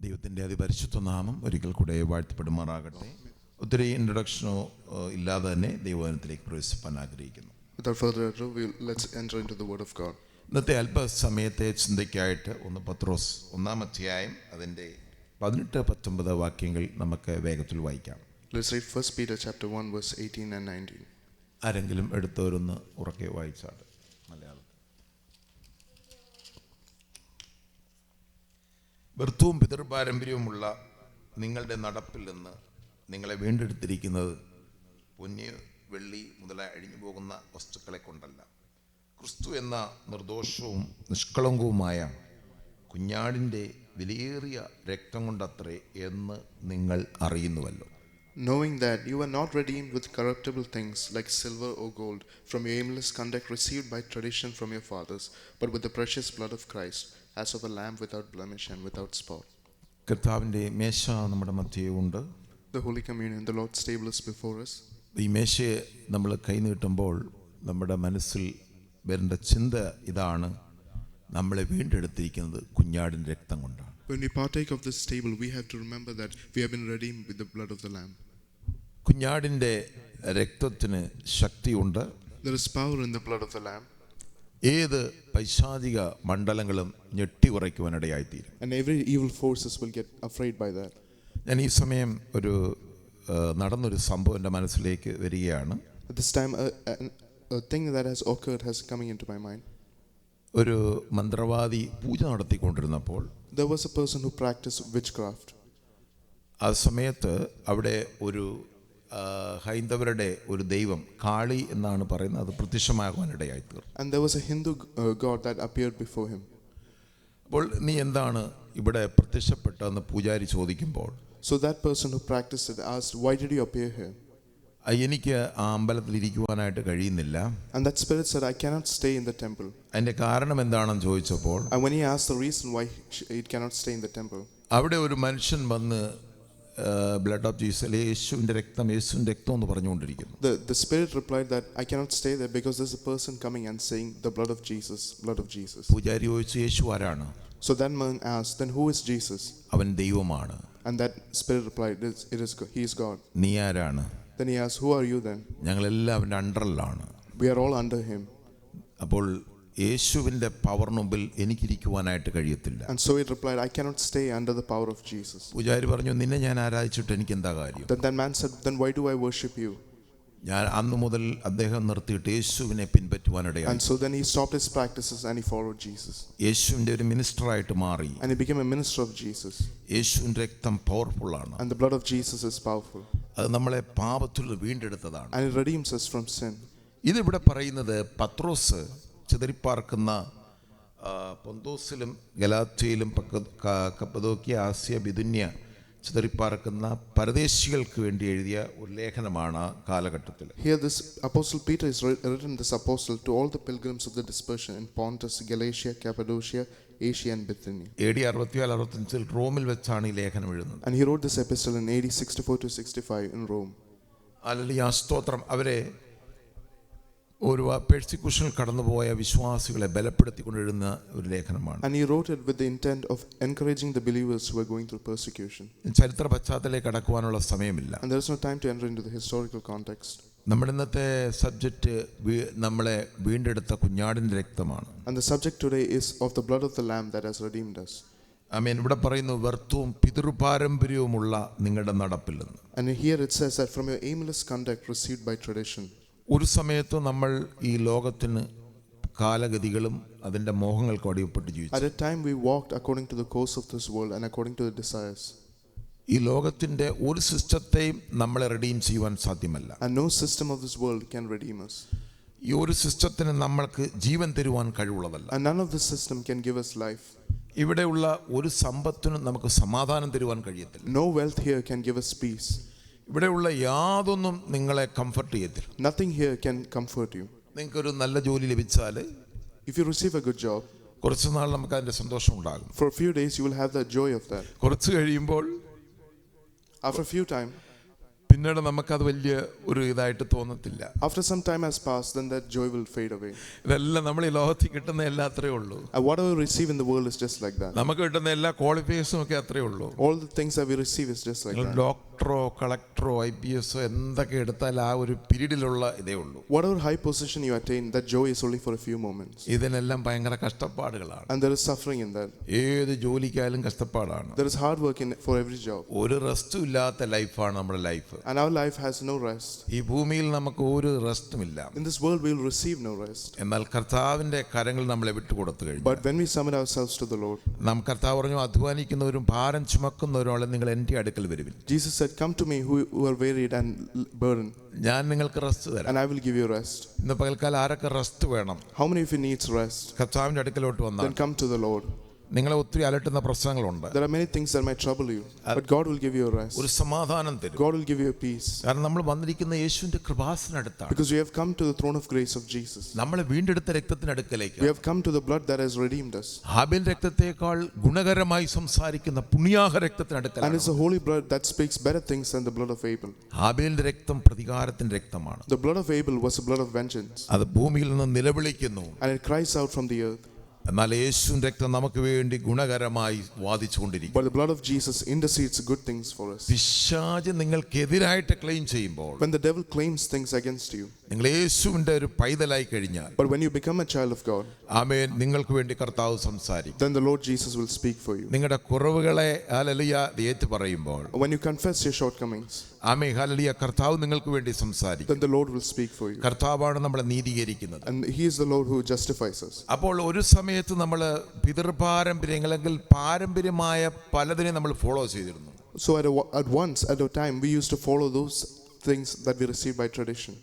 ദൈവത്തിൻ്റെ അതിപരിശുദ്ധ നാമം ഒരിക്കൽ കൂടെ വാഴ്ത്തപ്പെടുമാറാകട്ടെ. ഒത്തിരി ഇൻട്രൊഡക്ഷനോ ഇല്ലാതെ തന്നെ ദൈവവചനത്തിലേക്ക് പ്രവേശിപ്പാൻ ആഗ്രഹിക്കുന്നു. Without further ado, let's enter into the Word of God. ഇന്നത്തെ അല്പസമയത്തെ ചിന്തയ്ക്കായിട്ട് 1 പത്രോസ് 1-ാം അധ്യായം അതിൻ്റെ 18-19 വാക്യങ്ങൾ നമുക്ക് വേഗത്തിൽ വായിക്കാം. Let's read 1 Peter chapter 1 verse 18 and 19. ആരെങ്കിലും എടുത്തവരൊന്ന് ഉറക്കെ വായിച്ചാൽ മലയാളം. വ്യർത്ഥവും പിതൃപാരമ്പര്യവുമുള്ള നിങ്ങളുടെ നടപ്പിൽ നിന്ന് നിങ്ങളെ വീണ്ടെടുത്തിരിക്കുന്നത് പൊന്ന്, വെള്ളി മുതലായി അഴിഞ്ഞു പോകുന്ന വസ്തുക്കളെ കൊണ്ടല്ല, ക്രിസ്തു എന്ന നിർദോഷവും നിഷ്കളങ്കവുമായ കുഞ്ഞാടിൻ്റെ വിലയേറിയ രക്തം കൊണ്ടത്രേ എന്ന് നിങ്ങൾ അറിയുന്നുവല്ലോ. Knowing that you are not redeemed with corruptible things like silver or gold from your aimless conduct received by tradition from your fathers, but with the precious blood of Christ, as of a lamb without blemish and without spot. കർത്താവിൻ്റെ മേശ നമ്മുടെ മധ്യേ ഉണ്ട്. The Holy Communion, the Lord's table is before us. ഈ മേശയെ നമ്മൾ കൈനീട്ടുമ്പോൾ നമ്മുടെ മനസ്സിൽ വരേണ്ട ചിന്ത ഇതാണ്: നമ്മളെ വീണ്ടെടുത്തിരിക്കുന്നത് കുഞ്ഞാടിൻ്റെ രക്തം കൊണ്ടാണ്. When we partake of this table, we have to remember that we have been redeemed with the blood of the Lamb. കുഞ്ഞാടിൻ്റെ രക്തത്തിന് ശക്തിയുണ്ട്. There is power in the blood of the Lamb. ഏത് പൈശാചിക മണ്ഡലങ്ങളും ഞെട്ടി ഉറയ്ക്കുവാനിടയായിത്തീരും. And every evil forces will get afraid by that. ഞാൻ ഈ സമയം നടന്നൊരു സംഭവം എൻ്റെ മനസ്സിലേക്ക് വരികയാണ്. At this time, a thing that has occurred has coming into my mind. ഒരു മന്ത്രവാദി പൂജ നടത്തിക്കൊണ്ടിരുന്നപ്പോൾ There was a person who practiced witchcraft. ആ സമയത്ത് അവിടെ ഒരു ഹൈന്ദവരുടെ ഒരു ദൈവം കാളി എന്നാണ് പറയുന്നത്, അത് പ്രത്യക്ഷമാകുവാനിടയായി തീർന്നു. And there was a Hindu god that appeared before him. അപ്പോൾ നീ എന്താണ് ഇവിടെ പ്രത്യക്ഷപ്പെട്ടതെന്ന് പൂജാരി ചോദിക്കുമ്പോൾ, So that person who practiced it asked, "Why did you appear here?" എനിക്ക് ആ അമ്പലത്തിൽ ഇരിക്കുവാനായിട്ട് കഴിയുന്നില്ല. And that spirit said, "I cannot stay in the temple." അതിൻ്റെ കാരണം എന്താണെന്ന് ചോദിച്ചപ്പോൾ, And when he asked the reason why it cannot stay in the temple, അവിടെ ഒരു മനുഷ്യൻ വന്ന് ബ്ലഡ് ഓഫ് ജീസസ്, യേശുവിൻ്റെ രക്തം എന്ന് പറഞ്ഞുകൊണ്ടിരിക്കുന്നു. the spirit replied that I cannot stay there because there's a person coming and saying the blood of Jesus, blood of Jesus. പൂജാരി ചോദിച്ചു, യേശു ആരാണ്? So that man asked, "Then who is Jesus?" അവൻ ദൈവമാണ്. And that spirit replied, he is God. നീ ആരാണ്? Then he asked, "Who are you then?" ഞങ്ങളെല്ലാം അവൻ്റെ അണ്ടറിലാണ്. We are all under him. അപ്പോൾ യേശുവിൻ്റെ പവറിന് മുമ്പിൽ എനിക്കിരിക്കുവാനായിട്ട് കഴിയത്തില്ല. And so it replied, "I cannot stay under the power of Jesus." പൂജാരി പറഞ്ഞു, നിന്നെ ഞാൻ ആരാധിച്ചിട്ട് എനിക്ക് എന്താ കാര്യം? Then that man said, "Then why do I worship you?" ഞാൻ അന്ന് മുതൽ അദ്ദേഹം നിർത്തിയിട്ട് യേശുവിനെ പിൻപറ്റുവാനിടയായി. And so then he stopped his practices and he followed Jesus. യേശുവിൻ്റെ ഒരു മിനിസ്റ്ററായിട്ട് മാറി. And he became a minister of Jesus. യേശുവിൻ്റെ രക്തം പവർഫുൾ ആണ്. And the blood of Jesus is powerful. അത് നമ്മളെ പാപത്തിൽ വീണ്ടെടുത്തതാണ്. And it redeems us from sin. ഇതിവിടെ പറയുന്നത് പത്രോസ് ചിതറിപ്പാർക്കുന്ന പൊന്തോസിലും ഗലാത്യയിലും കപ്പദോക്യ, ആസ്യ, ബിഥുന്യ ചിതറിപ്പാർക്കുന്ന പരദേശികൾക്ക് വേണ്ടി എഴുതിയ ഒരു ലേഖനമാണ് ആ കാലഘട്ടത്തിൽ. Here this Apostle Peter is written this apostle to all the pilgrims of the dispersion in Pontus, Galatia, Cappadocia, Asia and Bithynia. AD 64-65 റോമിൽ വെച്ചാണ് ഈ ലേഖനം എഴുതുന്നത്. And he wrote this epistle in AD 64-65 in Rome. Hallelujah, സ്തോത്രം. അവരെ ഒരു പെർസിക്യൂഷനിൽ കടന്നുപോയ വിശ്വാസികളെ ബലപ്പെടുത്തിക്കൊണ്ടിരുന്ന ഒരു ലേഖനമാണ്. And he wrote it with the intent of encouraging the believers who were going through persecution. ചരിത്ര പശ്ചാത്തലത്തിലേക്ക് കടക്കുവാനുള്ള സമയമില്ല. And there is no time to enter into the historical context. നമ്മുടെ ഇന്നത്തെ സബ്ജക്റ്റ് നമ്മളെ വീണ്ടെടുത്ത കുഞ്ഞാടിൻ്റെ രക്തമാണ്. And the subject today is of the blood of the Lamb that has redeemed us. ആമേൻ. ഇവിടെ പറയുന്നു, വ്യർത്ഥവും പിതൃപാരമ്പര്യവുമുള്ള നിങ്ങളുടെ നടപ്പിൽ നിന്ന്. And here it says that from your aimless conduct received by tradition. ഒരു സമയത്ത് നമ്മൾ ഈ ലോകത്തിന് കാലഗതികളും അതിൻ്റെ മോഹങ്ങൾക്ക് അടിമപ്പെട്ട് ജീവിച്ചു. At a time we walked according to the course of this world and according to the desires. ഈ ലോകത്തിൻ്റെ ഒരു സിസ്റ്റത്തെയും നമ്മളെ റിഡീം ചെയ്യുവാൻ സാധ്യമല്ല. And no system of this world can redeem us. ഈ ഒരു സിസ്റ്റത്തിന് നമ്മൾക്ക് ജീവൻ തരുവാൻ കഴിവുള്ളതല്ല. And none of this system can give us life. ഇവിടെയുള്ള ഒരു സമ്പത്തിനും നമുക്ക് സമാധാനം തരുവാൻ കഴിയത്തില്ല. No wealth here can give us peace. ഇവിടെയുള്ള യാതൊന്നും നിങ്ങളെ കംഫർട്ട് ചെയ്യത്തില്ല. Nothing here can comfort you. നിങ്ങൾക്കൊരു നല്ല ജോലി ലഭിച്ചാൽ, if you receive a good job, കുറച്ച് നാൾ നമുക്ക് അതിൻ്റെ സന്തോഷം ഉണ്ടാകും. For a few days you will have the joy of that. കുറച്ച് കഴിയുമ്പോൾ, after a few time, പിന്നീട് നമുക്കത് വലിയ ഒരു ഇതായിട്ട് തോന്നത്തില്ല. After some time has passed, then that joy will fade away. ഇതെല്ലാം നമ്മൾ ഈ ലോകത്തിൽ കിട്ടുന്ന എല്ലാ അത്രേ ഉള്ളൂ. And whatever we receive in the world is just like that. നമുക്ക് കിട്ടുന്ന എല്ലാ ക്വാളിഫിക്കേഷനും ഒക്കെ അത്രേ ഉള്ളൂ. All the things that we receive is just like that. ഡോക്ടറോ കളക്ടറോ IPS എന്തൊക്കെ എടുത്താൽ ആ ഒരു പീരീഡിലുള്ള ഇതേ ഉള്ളൂ. Whatever high position you attain, that joy is only for a few moments. ഇതിനെല്ലാം ഭയങ്കര കഷ്ടപ്പാടുകളാണ്. And there is suffering in that. ഏത് ജോലിക്കായാലും കഷ്ടപ്പാടാണ്. There is hard work for every job. ഒരു റെസ്റ്റും ഇല്ലാത്ത ലൈഫാണ് നമ്മുടെ life. And our life has no rest. ഈ ഭൂമിയിൽ നമുക്ക് ഒരു റെസ്റ്റും ഇല്ല. In this world we will receive no rest. എന്നാൽ കർത്താവിന്റെ കരങ്ങൾ നമ്മളെ വിട്ടുകൊടുത്തു കഴിഞ്ഞു. But when we submit ourselves to the Lord, നാം കർത്താവ് പറഞ്ഞു, അധ്വാനിക്കുന്നവരും ഭാരം ചുമക്കുന്നവരും നിങ്ങൾ എൻ്റെ അടുക്കൽ വരുവിൻ. Jesus said, come to me who are wearied and burdened, ഞാൻ നിങ്ങൾക്ക് റെസ്റ്റ് തരാം. and I will give you rest. ഇന്ന് പകൽക്കാലം ആരൊക്കെ റെസ്റ്റ് വേണം? How many of you needs rest? കർത്താവിന്റെ അടുക്കലോട്ട് വന്നാൽ Then come to the Lord. നിങ്ങളെ ഒത്തിരി അലട്ടുന്ന പ്രശ്നങ്ങളുണ്ട്. There are many things that might trouble you, but God will give you a rest. ഒരു സമാധാനം തരും. God will give you a peace. കാരണം നമ്മൾ വന്നിരിക്കുന്ന യേശുവിന്റെ കൃപാസനടുത്താണ്. Because we have come to the throne of grace of Jesus. നമ്മളെ വീണ്ടെടുത്ത രക്തത്തിനടുക്കലേക്ക്. We have come to the blood that has redeemed us. ഹാബേൽ രക്തത്തെക്കാൾ ഗുണകരമായി സംസാരിക്കുന്ന പുണ്യാഹ രക്തത്തിനടുക്കലാണ്. And it's a holy blood that speaks better things than the blood of Abel. ഹാബേലിന്റെ രക്തം പ്രതികാരത്തിന്റെ രക്തമാണ്. The blood of Abel was a blood of vengeance. അത് ഭൂമിയിൽ നിന്ന് നിലവിളിക്കുന്നു. And it cries out from the earth. എന്നാൽ യേശുവിന്റെ രക്തം നമുക്ക് വേണ്ടി ഗുണകരമായി വാദിച്ചുകൊണ്ടിരിക്കും. But the blood of Jesus intercedes good things for us. പിശാച് നിങ്ങൾക്കെതിരായിട്ട് ക്ലെയിം ചെയ്യുമ്പോൾ, When the devil claims things against you, നിങ്ങൾ യേശുവിന്റെ ഒരു പൈതലായി കഴിഞ്ഞാൽ, but when you become a child of God, ആമേൻ, നിങ്ങൾക്ക് വേണ്ടി കർത്താവ് സംസാരിക്കും. then the Lord Jesus will speak for you. നിങ്ങളുടെ കുറവുകളെ ഹല്ലേലൂയ ഏറ്റു പറയുമ്പോൾ, When you confess your shortcomings, amen, hallelujah, കർത്താവ് നിങ്ങൾക്ക് വേണ്ടി സംസാരിക്കും. then the Lord will speak for you. കർത്താവാണ് നമ്മളെ നീതീകരിക്കുന്നത്. And He is the Lord who justifies us. അപ്പോൾ ഒരു സമയത്ത് നമ്മൾ പിതൃപാരമ്പര്യങ്ങൾ അല്ലെങ്കിൽ പാരമ്പര്യമായ പലതിനെ നമ്മൾ ഫോളോ ചെയ്തിരുന്നു. So at a time we used to follow those things that we received by tradition.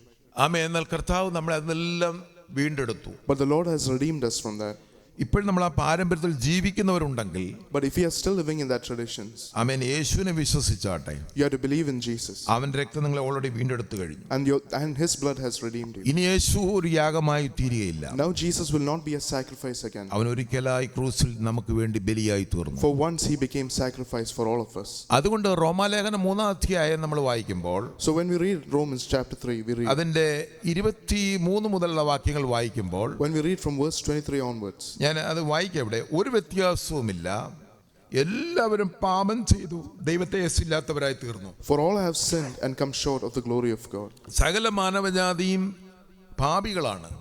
ആമേൻ. എന്നാൽ കർത്താവ് നമ്മളെ അതെല്ലാം വീണ്ടെടുത്തു. But the Lord has redeemed us from that. ഇപ്പോൾ നമ്മൾ ആ പാരമ്പര്യത്തിൽ ജീവിക്കുന്നവരുണ്ടെങ്കിൽ, But if we are still living in that traditions, ആമേൻ, യേശുവിനെ വിശ്വസിച്ചാട്ടെ. you have to believe in Jesus. അവന്റെ രക്തം നിങ്ങളെ ഓൾറെഡി വീണ്ടെടുത്തു കഴിഞ്ഞു. And His blood has redeemed you. ഇനി യേശു ഒരു യാഗമായി തീരുകയില്ല. Now Jesus will not be a sacrifice again. അവൻ ഒരിക്കലായി ക്രൂസിൽ നമുക്ക് വേണ്ടി ബലിയായി തീർന്നു. For once He became sacrifice for all of us. അതുകൊണ്ട് റോമാലേഖനം 3-ാം അധ്യായം നമ്മൾ വായിക്കുമ്പോൾ, So when we read Romans chapter 3, we read, അതിന്റെ 23 മുതലുള്ള വാക്യങ്ങൾ വായിക്കുമ്പോൾ, when we read from verse 23 onwards, ഞാൻ അത് വായിക്കാം. ഇവിടെ ഒരു വ്യത്യാസവുമില്ല, എല്ലാവരും പാപം ചെയ്തു ദൈവത്തെ യശസ്സില്ലാത്തവരായി തീർന്നു. For all have sinned and come short of the glory of God. സകല മാനവജാതിയും പാപികളാണ്.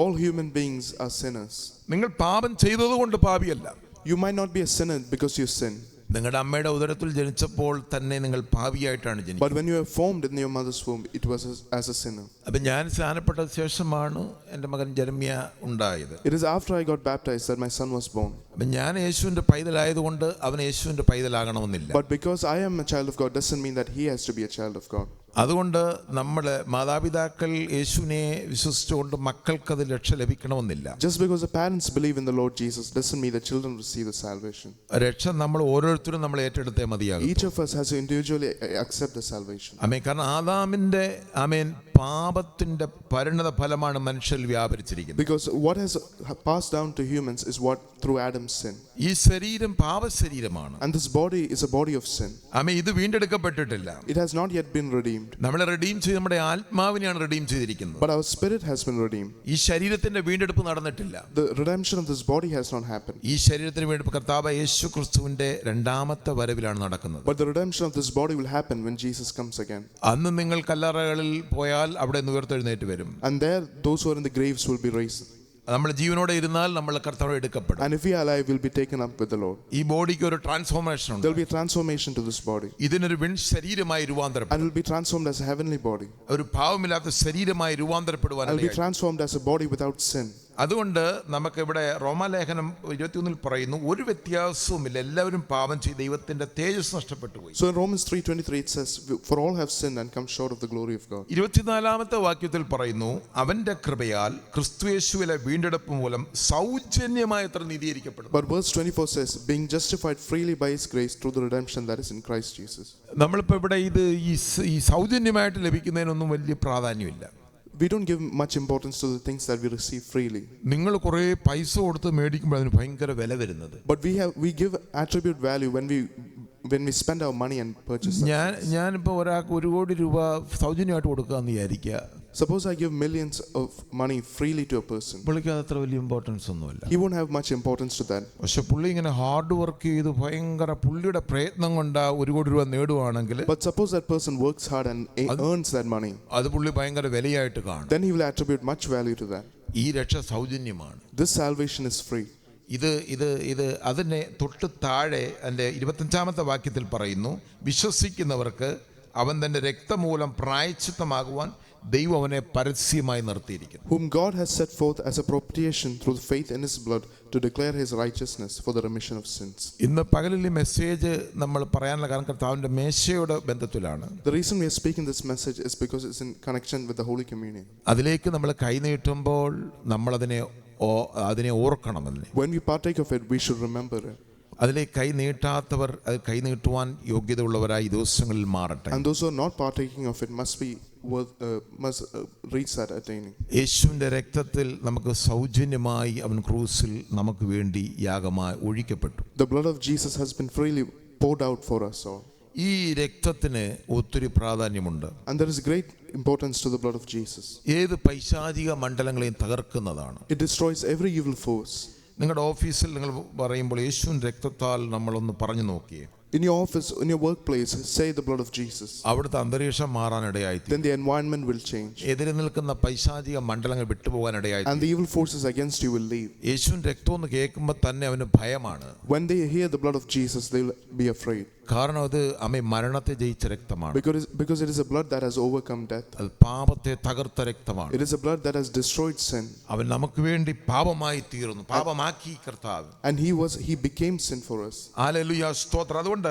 All human beings are sinners. നിങ്ങൾ പാപം ചെയ്തതുകൊണ്ട് പാപിയല്ല. You might not be a sinner because you sin. നിങ്ങളുടെ അമ്മയുടെ ഉദരത്തിൽ ജനിച്ചപ്പോൾ തന്നെ നിങ്ങൾ പാപിയായിട്ടാണ് ജനിച്ചത്. But when you were formed in your mother's womb, it was as a sinner. അപ്പം ഞാൻ സ്നാനപ്പെട്ട ശേഷമാണ് എൻ്റെ മകൻ ജെറമ്യ ഉണ്ടായത്. It is after I got baptized that my son was born. അപ്പം ഞാൻ യേശുവിൻ്റെ പൈതലായതുകൊണ്ട് അവൻ യേശുവിൻ്റെ പൈതലാകണമെന്നില്ല. But because I am a child of God doesn't mean that he has to be a child of God. അതുകൊണ്ട് നമ്മുടെ മാതാപിതാക്കൾ യേശുവിനെ വിശ്വസിച്ചുകൊണ്ട് മക്കൾക്കത് രക്ഷ ലഭിക്കണമെന്നില്ല. Just because the parents believe in the Lord Jesus doesn't mean the children receive the salvation. രക്ഷ നമ്മൾ ഓരോരുത്തരും നമ്മൾ ഏറ്റെടുത്തേ മതിയാകും. Each of us has to individually accept the salvation. ആമേൻ. കാരണം ആദാമിന്റെ പാപത്തിന്റെ പരിണത ഫലമാണ് മനുഷ്യരിൽ വ്യാപരിച്ചിരിക്കുന്നത്. Because what has passed down to humans is what through Adam's sin. ഈ ശരീരം പാപശരീരമാണ്. And this body is a body of sin. ആമേൻ. ഇത് വീണ്ടെടുക്കപ്പെട്ടിട്ടില്ല. It has not yet been redeemed. നമ്മളെ redeem ചെയ്ത് നമ്മുടെ ആത്മാവിനെയാണ് റിഡീം ചെയ്തിരിക്കുന്നത്. But our spirit has been redeemed. ഈ ശരീരത്തിന്റെ വീണ്ടെടുപ്പ് നടന്നിട്ടില്ല. The redemption of this body has not happened. ഈ ശരീരത്തിന്റെ വീണ്ടെടുപ്പ് കർത്താവ് യേശു ക്രിസ്തുവിന്റെ രണ്ടാമത്തെ വരവിലാണ് നടക്കുന്നത്. But the redemption of this body will happen when Jesus comes again. അന്ന് നിങ്ങൾ കല്ലറകളിൽ പോയാൽ അവിടെ നിന്ന് ഉയർത്തെഴുന്നേറ്റ് വരും. And there those who are in the graves will be raised. നമ്മൾ ജീവനോടെ ഇരുന്നാൽ നമ്മൾ കർത്താവ് എടുക്കപ്പെടും. And if we are alive, we'll be taken up with the Lord. ഈ ബോഡിക്ക് ഒരു ട്രാൻസ്ഫോർമേഷൻ ഉണ്ട്. There will be a transformation to this body. ഇതിനൊരു ശരീരമായി രൂപാന്തരപ്പെടും. And will be transformed as a heavenly body. ഒരു പാവമില്ലാത്ത ശരീരമായി രൂപാന്തരപ്പെടുവാൻ. And will be transformed as a body without sin. അതുകൊണ്ട് നമുക്ക് ഇവിടെ റോമാലേഖനം 21 പറയുന്നു, ഒരു വ്യത്യാസവുമില്ല, എല്ലാവരും പാപം ചെയ്ത് ദൈവത്തിന്റെ തേജസ് നഷ്ടപ്പെട്ടു പോയി. So in Romans 3:23 it says, for all have sinned and come short of the glory of God. 24-ാമത്തെ വാക്യത്തിൽ പറയുന്നു, അവന്റെ കൃപയാൽ ക്രിസ്തുയേശുവിലെ വീണ്ടെടുപ്പ് മൂലം സൗജന്യമായി അത്ര നീതീകരിക്കപ്പെടുന്നു. But verse 24 says, being justified freely by His grace through the redemption that is in Christ Jesus. നമ്മളിപ്പോൾ ഇവിടെ ഈ സൗജന്യമായിട്ട് ലഭിക്കുന്നതിനൊന്നും വലിയ പ്രാധാന്യമില്ല. We don't give much importance to the things that we receive freely. നിങ്ങൾ കുറേ പൈസ കൊടുത്ത് മേടിക്കുമ്പോൾ അതിന് ഭയങ്കര വില വരുന്നത്. But we give attribute value when we when we spend our money and purchase that. ഞാനിപ്പോൾ ഒരാൾക്ക് 1 കോടി രൂപ സൗജന്യമായിട്ട് കൊടുക്കാമെന്ന് വിചാരിക്കുക. Suppose I give millions of money freely to a person. പുള്ളിക്ക് അത് അത്ര വലിയ ഇമ്പോർട്ടൻസ് ഒന്നുമില്ല. He won't have much importance to that. പക്ഷെ പുള്ളി ഇങ്ങനെ ഹാർഡ് വർക്ക് ചെയ്ത് ഭയങ്കര പുള്ളിയുടെ പ്രയത്നം കൊണ്ട് 1 കോടി രൂപ നേടുവാണെങ്കിൽ, But suppose that person works hard and earns that money. അത് പുള്ളി ഭയങ്കര വിലയായിട്ട് കാണും. Then he will attribute much value to that. ഈ രക്ഷ സൗജന്യമാണ്. This salvation is free. ഇത് അതിനെ തൊട്ട് താഴെ എൻ്റെ 25-ാമത്തെ വാക്യത്തിൽ പറയുന്നു, വിശ്വസിക്കുന്നവർക്ക് അവൻ തൻ്റെ രക്തമൂലം പ്രായശ്ചിത്തമാകുവാൻ ദൈവം അവനെ പരസ്യമായി നിർത്തിയിരിക്കുന്നു. Whom God has set forth as a propitiation through faith in his blood to declare his righteousness for the remission of sins. ഇന്ന് പകലിൽ ഈ മെസ്സേജ് നമ്മൾ പറയാനുള്ള കാരണം കർത്താവിൻ്റെ മേശയുടെ ബന്ധത്തിലാണ്. The reason we are speaking this message is because it's in connection with the Holy Communion. അതിലേക്ക് നമ്മൾ കൈനീട്ടുമ്പോൾ നമ്മൾ അതിനെ ഓർക്കണമെന്ന്. When we partake of it, we should remember it. അതിലേക്ക് കൈ നീട്ടാത്തവർ അത് കൈ നീട്ടുവാൻ യോഗ്യതയുള്ളവരായി ദിവസങ്ങളിൽ മാറട്ടെ. And those who are not partaking of it must reach that attaining. യേശുവിൻ്റെ രക്തത്തിൽ നമുക്ക് സൗജന്യമായി അവൻ ക്രൂസിൽ നമുക്ക് വേണ്ടി യാഗമായി ഒഴിക്കപ്പെട്ടു. The blood of Jesus has been freely poured out for us all. ഈ രക്തത്തിന് ഒത്തിരി പ്രാധാന്യമുണ്ട്. And there is great importance to the blood of Jesus. ഏത് പൈശാചിക മണ്ഡലങ്ങളെയും തകർക്കുന്നതാണ്. It destroys every evil force. നിങ്ങളുടെ ഓഫീസിൽ നിങ്ങൾ പറയുമ്പോൾ യേശുവിൻ്റെ രക്തത്താൽ നമ്മളൊന്ന് പറഞ്ഞു നോക്കിയേ. In your office, in your workplace, say the blood of Jesus. അവിടുത്തെ അന്തരീക്ഷം മാറാനിടയായി. Then the environment will change. എതിരെ നിൽക്കുന്ന പൈശാചിക മണ്ഡലങ്ങൾ വിട്ടുപോകാനിടയായി. And the evil forces against you will leave. യേശുവിൻ്റെ രക്തം എന്ന് കേൾക്കുമ്പോൾ തന്നെ അവന് ഭയമാണ്. When they hear the blood of Jesus, they will be afraid. കാരണം അത് മരണത്തെ ജയിച്ച രക്തമാണ്. Because it is a blood that has overcome death. അത് പാപത്തെ തകർത്ത രക്തമാണ്. It is a blood that has destroyed sin. അവൻ നമുക്ക് വേണ്ടി പാപമായി തീർന്നു, പാപമാക്കി കർത്താവ്. And he became sin for us. Hallelujah, സ്തോത്രം. അതുകൊണ്ട്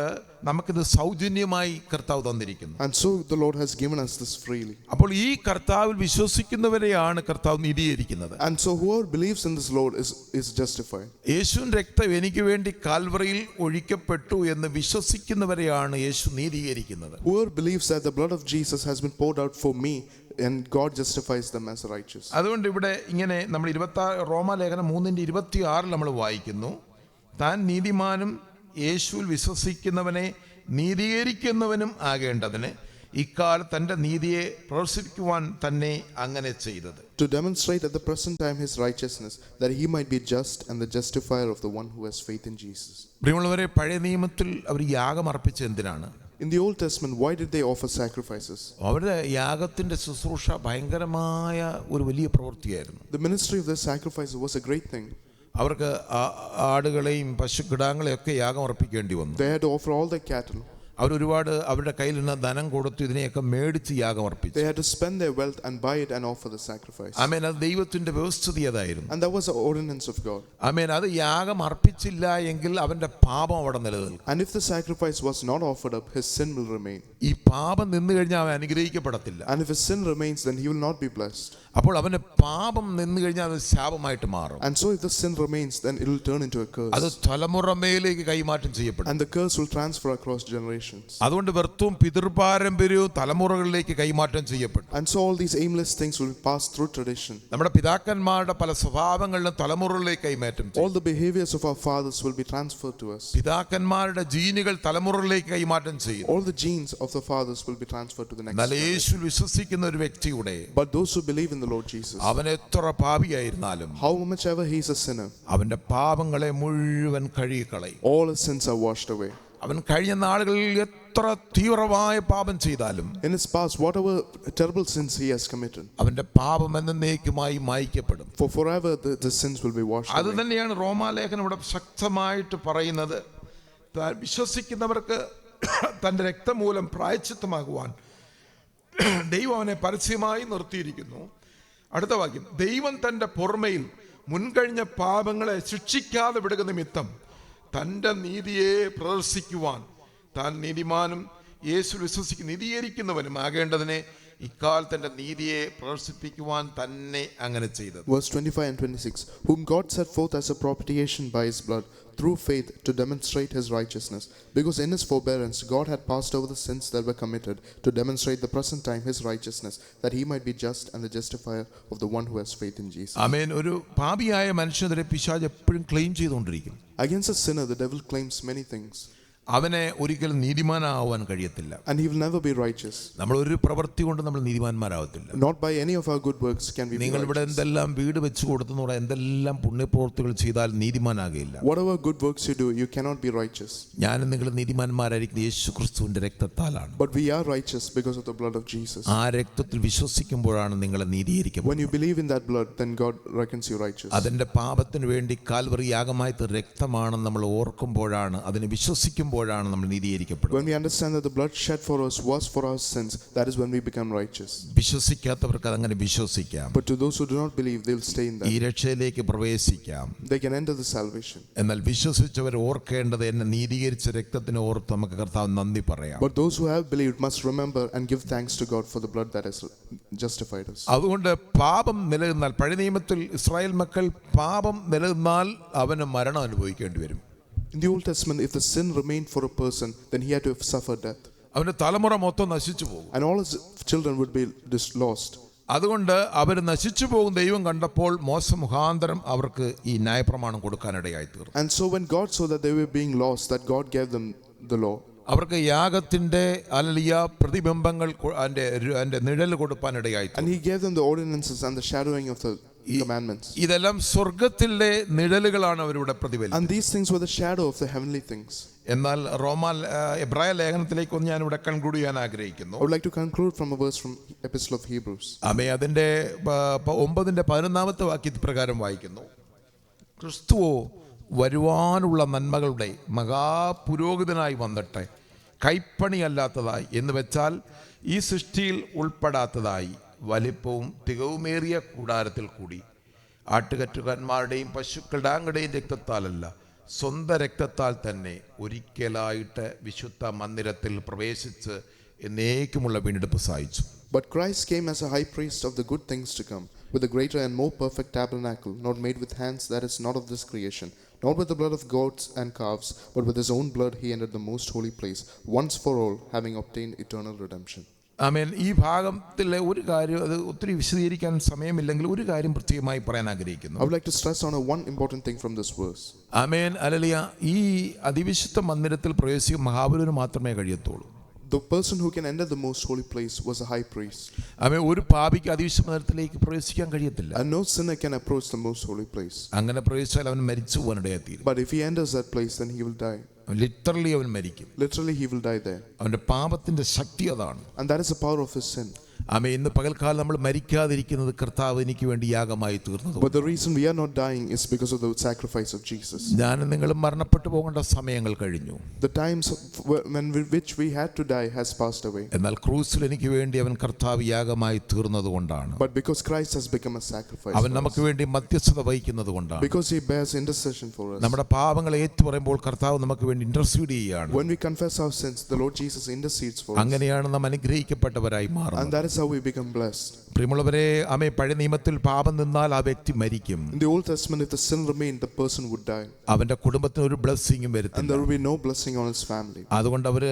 നമുക്കിത് സൗജന്യമായി കർത്താവ് തന്നിരിക്കുന്നു. And so the Lord has given us this freely. അപ്പോൾ ഈ കർത്താവിൽ വിശ്വസിക്കുന്നവരെയാണ് കർത്താവ് നീതീകരിക്കുന്നത്. And so whoever believes in this Lord is justified. യേശുവിന്റെ രക്തം എനിക്ക് വേണ്ടി കാൽവറിയിൽ ഒഴിക്കപ്പെട്ടു എന്ന് വിശ്വസിക്കുന്നവരെയാണ് യേശു നീതീകരിക്കുന്നത്. Whoever believes that the blood of Jesus has been poured out for me, and God justifies them as righteous. അതുകൊണ്ട് ഇവിടെ ഇങ്ങനെ നമ്മൾ 26 റോമാലേഖനം 3:26 നമ്മൾ വായിക്കുന്നു, താൻ നീതിമാനും യേശുവിൽ വിശ്വസിക്കുന്നവനെ നീതീകരിക്കുന്നവനും ആകേണ്ടതിന് ഇക്കാലത്ത് തൻ്റെ നീതിയെ പ്രദർശിപ്പിക്കുവാൻ തന്നെ അങ്ങനെ ചെയ്തത്. To demonstrate at the present time his righteousness, that he might be just and the justifier of the one who has faith in Jesus. പ്രിയമുള്ളവരെ, പഴയ നിയമത്തിൽ അവർ യാഗം അർപ്പിച്ചത് എന്തിനാണ്? In the Old Testament, why did they offer sacrifices? അവരുടെ യാഗത്തിന്റെ ശുശ്രൂഷ ഭയങ്കരമായ ഒരു വലിയ പ്രവൃത്തിയായിരുന്നു. The ministry of the sacrifice was a great thing. അവർക്ക് ആടുകളെയും പശുക്കിടാങ്ങളെയും ഒക്കെ യാഗം അർപ്പിക്കേണ്ടി വന്നു. They had to offer all their cattle. അവരൊരുപാട് അവരുടെ കയ്യിൽ നിന്ന് ധനം കൊടുത്തു ഇതിനെയൊക്കെ മേടിച്ച് യാഗം അർപ്പിച്ചു. They had to spend their wealth and buy it and offer the sacrifice. ആമേൻ. അത് ദൈവത്തിന്റെ വ്യവസ്ഥിതി അതായിരുന്നു. And that was the ordinance of God. ആമേൻ. അത് യാഗം അർപ്പിച്ചില്ല എങ്കിൽ അവന്റെ പാപം അവിടെ നിലനിൽക്കും. And if the sacrifice was not offered up, his sin will remain. ഈ പാപം നിന്ന് കഴിഞ്ഞാൽ അവൻ അനുഗ്രഹിക്കപ്പെടത്തില്ല. And if his sin remains, then he will not be blessed. അപ്പോൾ അവന്റെ പാപം നിന്ന് കഴിഞ്ഞാൽ അത് ശാപമായിട്ട് മാറും. And so if the sin remains, then it will turn into a curse. അത് തലമുറമേലേക്ക് കൈമാറ്റം ചെയ്യപ്പെടും. And the curse will transfer across generations. അതുകൊണ്ട് വ്യർത്ഥവും പിതൃപാരമ്പര്യവും തലമുറകളിലേക്ക് കൈമാറ്റം ചെയ്യപ്പെട്ടു. And so all these aimless things will pass through tradition. നമ്മുടെ പിതാക്കന്മാരുടെ പല സ്വഭാവങ്ങളിലും തലമുറകളിലേക്ക് കൈമാറ്റം ചെയ്യും. All the behaviors of our fathers will be transferred to us. പിതാക്കന്മാരുടെ ജീനുകൾ തലമുറകളിലേക്ക് കൈമാറ്റം ചെയ്യും. All the genes of the fathers will be transferred to the next generation. യേശുവിൽ വിശ്വസിക്കുന്ന ഒരു വ്യക്തിയുടെ But those who believe in the Lord Jesus, അവൻ എത്ര പാപിയായിരുന്നാലും how much ever he is a sinner, അവന്റെ പാപങ്ങളെ മുഴുവൻ കഴുകിക്കളയും. all his sins are washed away. അവൻ കഴിഞ്ഞ നാളുകളിൽ എത്ര തീവ്രമായ പാപം ചെയ്താലും In his past, whatever terrible sins he has committed, അവന്റെ പാപം എന്നേക്കുമായി മായ്ക്കപ്പെടും. for forever the sins will be washed അത് away. തന്നെയാണ് റോമാലേഖനം ഇവിടെ ശക്തമായിട്ട് പറയുന്നത്. വിശ്വസിക്കുന്നവർക്ക് തന്റെ രക്തം മൂലം പ്രായശ്ചിത്തമാകുവാൻ ദൈവം അവനെ പരസ്യമായി നിർത്തിയിരിക്കുന്നു. അടുത്ത വാക്യം, ദൈവം തന്റെ പൊറുമയിൽ മുൻകഴിഞ്ഞ പാപങ്ങളെ ശിക്ഷിക്കാതെ വിടുക നിമിത്തം തൻ്റെ നീതിയെ പ്രദർശിക്കുവാൻ താൻ നീതിമാനും യേശു നീതീകരിക്കുന്നവനും ആകേണ്ടതിനെ ഇക്കാലത്ത് തന്റെ നീതിയെ പ്രദർശിപ്പിക്കുവാൻ തന്നെ അങ്ങനെ ചെയ്തത്. Verse 25 and 26, whom God set forth as a propitiation by his blood through faith to demonstrate his righteousness, because in his forbearance God had passed over the sins that were committed, to demonstrate the present time his righteousness, that he might be just and the justifier of the one who has faith in Jesus. ആമേൻ. ഒരു പാപിയായ മനുഷ്യനെതിരെ പിശാച് എപ്പോഴും claim ചെയ്തുകൊണ്ടിരിക്കും. Against a sinner the devil claims many things. അവനെ ഒരിക്കലും നീതിമാനാവാൻ കഴിയത്തില്ല. and he will never be righteous. നമ്മൾ ഒരു പ്രവൃത്തി കൊണ്ട് നമ്മൾ നീതിമാന്മാരാവത്തില്ല. Not by any of our good works can we be നിങ്ങൾ ഇവിടെ righteous. എന്തെല്ലാം വീട് വെച്ച് കൊടുത്തെന്ന് പറയാൻ എന്തെല്ലാം പുണ്യപ്രവൃത്തികൾ ചെയ്താൽ നീതിമാനാകില്ല. Whatever good works you do, you cannot be righteous. ഞാനും നിങ്ങൾ നീതിമാന്മാരായിരിക്കുന്നത് യേശുക്രിസ്തുവിന്റെ രക്തത്താലാണ്. But we are righteous because of the blood of Jesus. ആ രക്തത്തിൽ വിശ്വസിക്കുമ്പോഴാണ് നിങ്ങളെ നീതീകരിക്കപ്പെടുന്നത്. When you believe in that blood, then God reckons you righteous. അതിന്റെ പാപത്തിന് വേണ്ടി കാൽവറി യാഗമായി രക്തമാണെന്ന് നമ്മൾ ഓർക്കുമ്പോഴാണ്, അതിനെ വിശ്വസിക്കുമ്പോഴാണ് നമ്മൾ നീതീകരിക്കപ്പെടുന്നത്. When we understand that the blood shed for us was for our sins, that is when we become righteous. വിശ്വസിക്കാത്തവർക്ക് അതങ്ങനെ വിശ്വസിക്കാം. But to those who do not believe, they will stay in that. ഈ രക്ഷയിലേക്ക് പ്രവേശിക്കാം. They can enter the salvation. എന്നാൽ വിശ്വസിച്ചവർ ഓർക്കേണ്ടത് എന്നെ നീതീകരിച്ച രക്തത്തിന് ഓർത്ത് നമുക്ക് കർത്താവ് നന്ദി പറയാം. But those who have believed must remember and give thanks to God for the blood that has justified us. അതുകൊണ്ട് പാപം നിലനിന്നാൽ, പഴയ നിയമത്തിൽ ഇസ്രായേൽ മക്കൾ പാപം നിലനിന്നാൽ അവന് മരണം അനുഭവിക്കേണ്ടി വരും. In the Old Testament, if the sin remained for a person, then he had to have suffered death. അവന്റെ തലമുറ മൊത്തം നശിച്ചു പോകും. And all his children would be lost. അതുകൊണ്ട് അവർ നശിച്ചു പോകും ദൈവം കണ്ടപ്പോൾ മോശ മുഖാന്തരം അവർക്ക് ഈ ന്യായപ്രമാണം കൊടുക്കാനിടയായി തീർന്നു. And so when God saw that they were being lost, that God gave them the law. അവർക്ക് യാഗത്തിന്റെ പ്രതിബിംബങ്ങൾ അതിന്റെ നിഴൽ കൊടുക്കാനിടയായി. And he gave them the ordinances and the shadowing of the commandments. ഇതെല്ലാം സ്വർഗ്ഗത്തിലെ നിഴലുകളാണ് അവരുടെ പ്രതിഫലം. And these things were the shadow of the heavenly things. എന്നാൽ എബ്രായ ലേഖനത്തിലേക്ക് ഒന്ന് ഞാൻ ഇവിടെ കൺക്ലൂഡ് ചെയ്യാൻ ആഗ്രഹിക്കുന്നു. I would like to conclude from a verse from Epistle of Hebrews. അതിന്റെ 9:11 വാക്യത്തിൽ പ്രകാരം വായിക്കുന്നു, ക്രിസ്തുവോ വരുവാനുള്ള നന്മകളുടെ മഹാപുരോഹിതനായി വന്നിട്ട് കൈപ്പണിയല്ലാത്തതായി എന്ന് വെച്ചാൽ ഈ സൃഷ്ടിയിൽ ഉൾപ്പെടാത്തതായി വലിപ്പവും തികവുമേറിയ കൂടാരത്തിൽ കൂടി ആട്ടുകറ്റുകാന്മാരുടെയും പശുക്കിടാങ്ങളുടെയും രക്തത്താലല്ല, സ്വന്തം രക്തത്താൽ തന്നെ ഒരിക്കലായിട്ട് വിശുദ്ധ മന്ദിരത്തിൽ പ്രവേശിച്ച് എന്നേക്കുമുള്ള വീണ്ടെടുപ്പ് സാധിച്ചു. But Christ came as a high priest of the good things to come, with a greater and more perfect tabernacle, not made with hands, that is not of this creation, not with the blood of goats and calves, but with his own blood he entered the most holy place, once for all, having obtained eternal redemption. ആമേൻ. ഈ ഭാഗത്തിലെ ഒരു കാര്യം, അത് ഒത്തിരി വിശദീകരിക്കാൻ സമയമില്ലെങ്കിൽ ഒരു കാര്യം പ്രത്യേകമായി പറയാൻ ആഗ്രഹിക്കുന്നു. I would like to stress on one important thing from this verse. Amen, hallelujah. ഈ അതിവിശുദ്ധ മന്ദിരത്തിൽ പ്രവേശിക്കാൻ മഹാപുരോഹിതന് മാത്രമേ കഴിയത്തുള്ളൂ. The person who can enter the most holy place was a high priest. ആമേൻ. ഒരു പാപിക്ക് അതിവിശുദ്ധ മന്ദിരത്തിലേക്ക് പ്രവേശിക്കാൻ കഴിയത്തില്ല. And no sinner can approach the most holy place. അങ്ങനെ പ്രവേശിച്ചാൽ അവൻ മരിച്ചു പോകാനിടയായിത്തീരും. But if he enters that place, then he will die. Literally അവൻ മരിക്കും. Literally he will die there. അവന്റെ പാപത്തിന്റെ ശക്തി അതാണ്. And that is the power of his sin. ആമേൻ. ഇന്ന് പകൽക്കാലം നമ്മൾ മരിക്കാതിരിക്കുന്നത് കർത്താവ് എനിക്ക് വേണ്ടി യാഗമായി തീർന്നത്. But the reason we are not dying is because of the sacrifice of Jesus. ഞാനും നിങ്ങളും മരണപ്പെട്ടു പോകേണ്ട സമയങ്ങൾ കഴിഞ്ഞു. The times which we had to die has passed away. എന്നാൽ ക്രൂസിൽ എനിക്ക് വേണ്ടി അവൻ കർത്താവ് യാഗമായി തീർന്നത് കൊണ്ടാണ്. But because Christ has become a sacrifice, അവൻ നമുക്ക് വേണ്ടി മധ്യസ്ഥത വഹിക്കുന്നത് കൊണ്ടാണ്. because he bears intercession for us. നമ്മുടെ പാപങ്ങൾ ഏറ്റുപറയുമ്പോൾ കർത്താവ് നമുക്ക് വേണ്ടി ഇന്റർസീഡ് ചെയ്യുകയാണ്. When we confess our sins, the Lord Jesus intercedes for us. അങ്ങനെയാണ് നാം അനുഗ്രഹിക്കപ്പെട്ടവരായി മാറുന്നത്. And that is how we become blessed. പ്രിയമുള്ളവരെ, ആമേൻ, പഴയ നിയമത്തിൽ പാപം നിന്നാൽ ആ വ്യക്തി മരിക്കും. In the Old Testament, if the sin remained, the person would die. അവന്റെ കുടുംബത്തിന് ഒരു ബ്ലെസ്സിങ്ങും And വരുത്തില്ല. there will be no blessing on his family. അതുകൊണ്ട് അവര്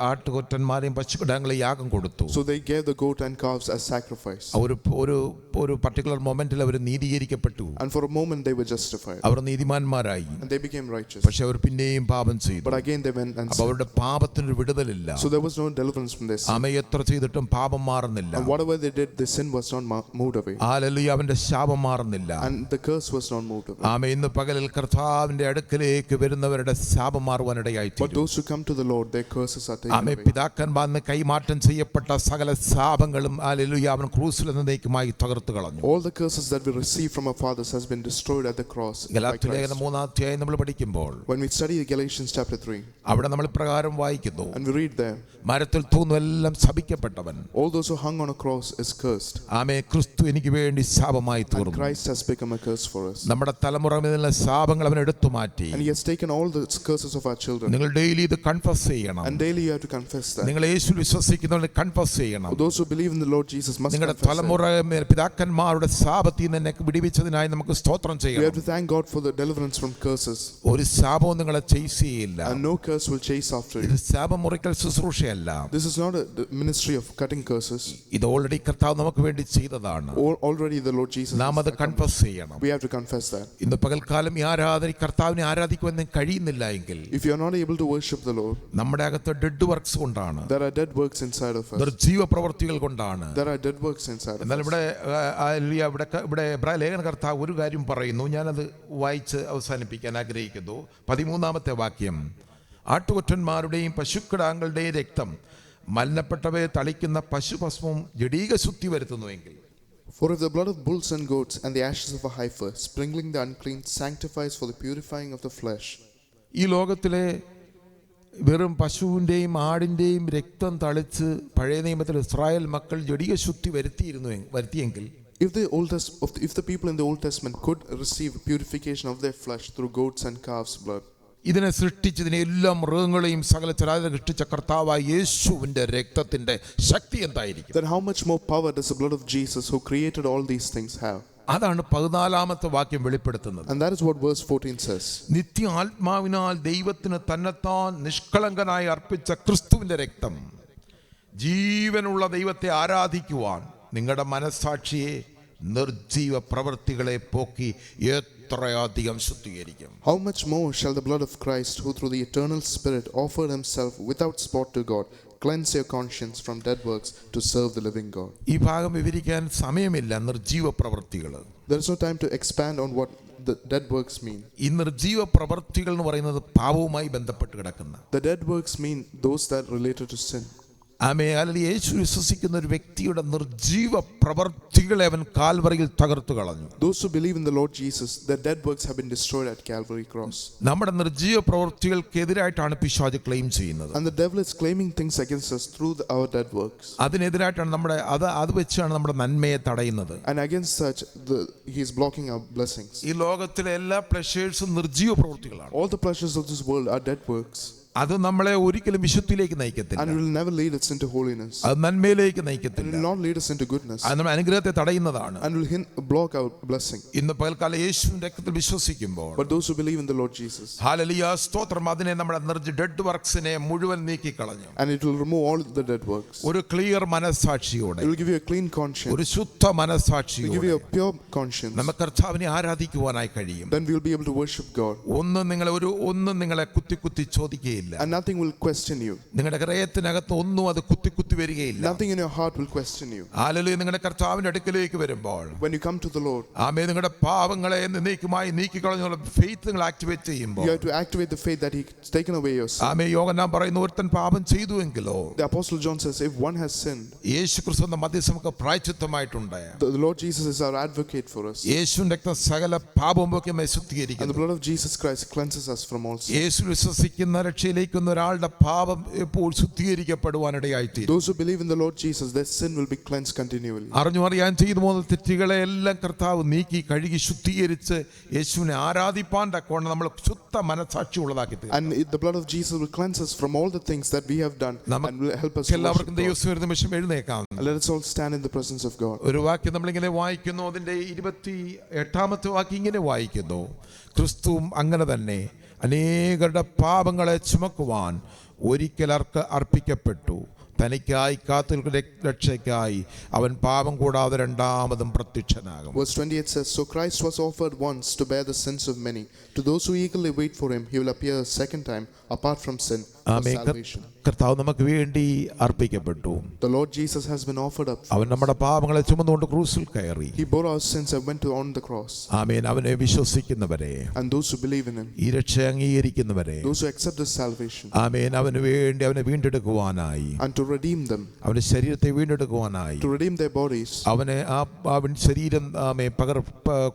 ആട്ടുകൊറ്റന്മാരെയും പശുക്കിടാങ്ങളെയും യാഗം കൊടുത്തു. So they gave the goat and calves as sacrifice. ഒരു പർട്ടിക്കുലർ മൊമെന്റിൽ അവർ നീതീകരിക്കപ്പെട്ടു. And for a moment they were justified. അവർ നീതിമാന്മാരായി. And they became righteous. പക്ഷെ അവർ പിന്നെയും പാപം ചെയ്തു. But again they went and അപ്പോൾ അവരുടെ പാപത്തിനൊരു വിടുതലില്ല. so there was no deliverance from their sin. ആമേൻ. എത്ര ചെയ്തിട്ടും പാപം മാറുന്നില്ല. And whatever they did, the sin was not moved away. Hallelujah. അവന്റെ ശാപം മാറുന്നില്ല. And the curse was not moved away. ആമേൻ. ഇന്ന് പകലിൽ കർത്താവിന്റെ അടുക്കലേക്ക് വരുന്നവരുടെ ശാപം മാറുവാനിടയായി But those who come to the Lord, their curses are taken amen. away. പിതാക്കന്മാരിൽ കൈമാറ്റം ചെയ്യപ്പെട്ട സകല ശാപങ്ങളും ഹല്ലേലൂയ അവൻ ക്രൂസിൽ എന്നേക്കുമായി തകർത്തു കളഞ്ഞു. All the curses that we receive from our fathers has been destroyed at the cross by Galatia ലേഖനം Christ. 3-ാം അധ്യായം നമ്മൾ പഠിക്കുമ്പോൾ When we study Galatians chapter 3, അവിടെ നമ്മൾ പ്രകാരം വായിക്കുന്നു, and we read there, മരത്തിൽ തൂങ്ങുന്നെല്ലാം ശപിക്കപ്പെട്ടവൻ, all those who hung on a cross is cursed. ആമേൻ. ക്രിസ്തു എനിക്ക് വേണ്ടി ശാപമായി And തീർന്നു. Christ has become a curse for us. നമ്മുടെ തലമുറയിലുള്ള ശാപങ്ങൾ അവൻ എടുത്തു മാറ്റി. And he has taken all the curses of our children. നിങ്ങൾ ഡെയിലി ഇത് കൺഫസ് ചെയ്യണം. And daily you have to confess that. നിങ്ങൾ യേശുവിൽ വിശ്വസിക്കുന്നവരെ കൺഫസ് ചെയ്യണം. Those who believe in the Lord Jesus must നിങ്ങളുടെ confess തലമുറ പിതാക്കന്മാരുടെ ശാപത്തിൽ നിന്ന് വിടിവിച്ചതിനായി നമുക്ക് സ്തോത്രം that. We have ചെയ്യണം. to thank God for the deliverance from curses. ഒരു ശാപവും നിങ്ങളെ ചേസ് ചെയ്യില്ല. And no curse will chase after ഇത് you. ശാപം മുറിക്കൽ ശുശ്രൂഷയല്ല. This is not a ministry of cutting curses. ഇത് ഓൾറെഡി കർത്താവ് നമുക്ക് വേണ്ടി ചെയ്തതാണ്. Already the Lord Jesus നാം അത് കൺഫസ് ചെയ്യണം. we have to confess that. ഇന്ന് പകൽക്കാലം ഈ കർത്താവിനെ ആരാധിക്കുവാൻ കഴിയുന്നില്ല എങ്കിൽ, if you are not able to worship the Lord, നമ്മുടെ അകത്ത് ഡെഡ് വർക്ക്സ് കൊണ്ടാണ്, there are dead works inside of us. നിർജീവ പ്രവൃത്തികൾ കൊണ്ടാണ്. there are dead works inside of us. എന്നാൽ ഇവിടെ എബ്രായ ലേഖന കർത്താവ് ഒരു കാര്യം പറയുന്നു, ഞാനത് വായിച്ച് അവസാനിപ്പിക്കാൻ ആഗ്രഹിക്കുന്നു. 13-ാമത്തെ വാക്യം, ആട്ടുകൊറ്റന്മാരുടെയും പശുക്കിടാങ്ങളുടെയും രക്തം മലിനപ്പെട്ടവയെ തളിക്കുന്ന പശുഭസ്മവും ജഡീക ശുദ്ധി വരുത്തുന്നുവെങ്കിൽ. For if the blood of bulls and goats and the ashes of a heifer, sprinkling the unclean, sanctifies for the purifying of the flesh. ഈ ലോകത്തിലെ വെറും പശുവിൻ്റെയും ആടിൻ്റെയും രക്തം തളിച്ച് പഴയ നിയമത്തിൽ ഇസ്രായേൽ മക്കൾ ജഡീക ശുദ്ധി വരുത്തിയെങ്കിൽ, if the people in the Old Testament could receive purification of their flesh through goats and calves' blood, ഇതിനെ സൃഷ്ടിച്ചതിനെ എല്ലാ മൃഗങ്ങളെയും സകല ചരാചരം സൃഷ്ടിച്ച കർത്താവായ യേശുവിന്റെ രക്തത്തിന്റെ ശക്തി എന്തായിരിക്കും? then how much more power does the blood of Jesus, who created all these things, have? അതാണ് 14-ാമത്തെ വാക്യം വെളിപ്പെടുത്തുന്നത്. And that is what verse 14 says. നിത്യ ആത്മാവിനാൽ ദൈവത്തിന് തന്നെത്താൻ നിഷ്കളങ്കനായി അർപ്പിച്ച ക്രിസ്തുവിന്റെ രക്തം ജീവനുള്ള ദൈവത്തെ ആരാധിക്കുവാൻ നിങ്ങളുടെ മനസ്സാക്ഷിയെ നിർജീവ പ്രവൃത്തികളെ പോക്കി എത്രയധികം ശുദ്ധീകരിക്കും. How much more shall the blood of Christ, who through the eternal Spirit offered himself without spot to God, cleanse your conscience from dead works to serve the living God. ഈ ഭാഗം വിവരിക്കാൻ സമയമില്ല. നിർജീവ പ്രവൃത്തികൾ, there is no time to expand on what the dead works mean. ഈ നിർജീവ പ്രവൃത്തികൾ എന്ന് പറയുന്നത് പാപവുമായി ബന്ധപ്പെട്ട് കിടക്കുന്ന, the dead works mean those that related to sin. അല്ലെങ്കിൽ യേശു വിശ്വസിക്കുന്ന ഒരു വ്യക്തിയുടെ നിർജീവ പ്രവൃത്തികളെ അവൻ കാൽവറിയിൽ തകർത്തു കളഞ്ഞു. Those who believe in the Lord Jesus, their dead works have been destroyed at Calvary cross. നമ്മുടെ നിർജീവ പ്രവൃത്തികൾക്കെതിരായിട്ടാണ് പിശാച് ക്ലെയിം ചെയ്യുന്നത്. And the devil is claiming things against us through our dead works. അതിനെതിരായിട്ടാണ് അത് വെച്ചാണ് നമ്മുടെ നന്മയെ തടയുന്നത്. And against such he is blocking our blessings. ഈ ലോകത്തിലെ എല്ലാ പ്ലഷേഴ്സും നിർജീവ പ്രവൃത്തികളാണ്. All the pleasures of this world are dead works. അത് നമ്മളെ ഒരിക്കലും വിശുദ്ധിയിലേക്ക് നയിക്കത്തില്ല. And it will never lead us into holiness. അത് നന്മയിലേക്ക് It നയിക്കത്തില്ല. will not lead us into goodness. അത് നമ്മുടെ അനുഗ്രഹത്തെ തടയുന്നതാണ്. And will block our blessing. ഇന്ന് പകൽക്കാലം യേശുവിന്റെ രക്തത്തിൽ വിശ്വസിക്കുമ്പോൾ, but those who believe in the Lord Jesus, hallelujah സ്തോത്രം, അതിനെ നമ്മുടെ ഡെഡ് വർക്ക്സിനെ മുഴുവൻ നീക്കി കളഞ്ഞു. and it will remove all the dead works. ഒരു clear മനസ്സാക്ഷിയോടെ, it will give you a clean conscience, ഒരു ശുദ്ധ it will മനസ്സാക്ഷിയോടെ give you a pure conscience. നമുക്ക് കർത്താവിനെ ആരാധിക്കുവാനായി കഴിയും. then we will be able to worship God. ഒന്നും നിങ്ങളെ കുത്തി ചോദിക്കുകയില്ല. and nothing will question you. നിങ്ങളുടെ ഹൃദയത്തിനകത്ത് ഒന്നും അത് കുത്തി വരികയില്ല. nothing in your heart will question you. Hallelujah. നിങ്ങളുടെ കർത്താവിന്റെ അടുക്കലേക്ക് വരുമ്പോൾ, when you come to the Lord, ആമേൻ, നിങ്ങളുടെ പാപങ്ങളെ എന്നേക്കുമായി നീക്കി കളഞ്ഞുള്ള ഫെയ്ത്ത് നിങ്ങൾ ആക്ടിവേറ്റ് ചെയ്യുമ്പോൾ, you have to activate the faith that he has taken away your sin. ആമേൻ. യോഹന്നാൻ പറയുന്നു, ഒരുത്തൻ പാപം ചെയ്തുവെങ്കിലോ, the apostle John says, if one has sinned, യേശു ക്രിസ്തുവിന്റെ മധ്യസ്ഥ നമുക്ക് പ്രായശ്ചിത്തമായിട്ടുണ്ട്. the Lord Jesus is our advocate for us. യേശുവിന്റെ രക്തം സകല പാപവും ഒക്കെ നമ്മെ and ശുദ്ധീകരിക്കുന്നു. the blood of Jesus Christ cleanses us from all sin. യേശു വിശ്വസിക്കുന്ന രക്ഷയിലേക്ക് ഒരാളുടെ പാപം എപ്പോൾ ശുദ്ധീകരിക്കപ്പെടുവാനിടയായിത്തീരും. those who believe in the Lord Jesus, their sin will be cleansed continually. അറിയാൻ ചെയ്തു പോകുന്ന തെറ്റുകളെ എല്ലാം കർത്താവ് നീക്കി കഴുകി ശുദ്ധീകരിച്ച് യേശുവിനെ ആരാധിപ്പാൻ തക്കവണ്ണം നമ്മൾ ശുദ്ധ മനസ്സാക്ഷി ഉള്ളതാക്കി തീർക്കും. and the blood of Jesus will cleanse us from all the things that we have done and will help us. എല്ലാവർക്കും ദൈവസ്തുതി ഒരു നിമിഷം എഴുന്നേൽക്കാം. let us all stand in the presence of God. ഒരു വാക്യം നമ്മളിങ്ങനെ വായിക്കുന്നു, അതിന്റെ 28-ാമത്തെ വാക്യം ഇങ്ങനെ വായിക്കുന്നു, ക്രിസ്തുവും അങ്ങനെ തന്നെ അനേകരുടെ പാപങ്ങളെ ചുമക്കുവാൻ ഒരിക്കൽ അർപ്പിക്കപ്പെട്ടു, തനിക്കായി കാത്തുനിൽക്കുന്ന രക്ഷയ്ക്കായി അവൻ പാപം കൂടാതെ രണ്ടാമതും പ്രത്യക്ഷനാകും. Verse 28 says, so Christ was offered once to bear the sins of many. To those who eagerly wait for him, he will appear a second time apart from sin for salvation. കർത്താവ് നമുക്ക് വേണ്ടി അർപ്പിക്കപ്പെട്ടു. The Lord Jesus has been offered up. അവൻ നമ്മുടെ പാപങ്ങളെ ചുമന്നുകൊണ്ട് ക്രൂസിൽ കയറി. He bore our sins and went on the cross. ആമേൻ. അവനെ വിശ്വസിക്കുന്നവരെ, and those who believe in him, ഈ രക്ഷ അംഗീകരിക്കുന്നവരെ, those who accept this salvation, ആമേൻ, അവന് വേണ്ടി അവനെ വീണ്ടെടുക്കുവാനായി, and to redeem them, അവന്റെ ശരീരത്തെ വീണ്ടെടുക്കുവാനായി, to redeem their bodies, അവനെ അവൻ ശരീരം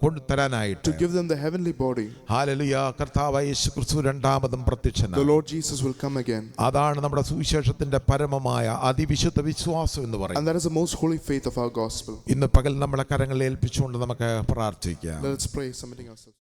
കൊണ്ടുതരാനായിട്ട്, to give them the heavenly body. Hallelujah. കർത്താവായ യേശുക്രിസ്തു രണ്ടാമതും പ്രത്യക്ഷനായി. the Lord Jesus will come again. അതാണ് നമ്മുടെ സുവിശേഷത്തിന്റെ പരമമായ അതിവിശുദ്ധ വിശ്വാസം എന്ന് പറയുന്നത്. and that is the most holy faith of our gospel. ഇന്ന് പകൽ നമ്മളെ കരങ്ങളിൽ ഏൽപ്പിച്ചുകൊണ്ട് നമുക്ക് പ്രാർത്ഥിക്കാം. Let us pray, submitting ourselves.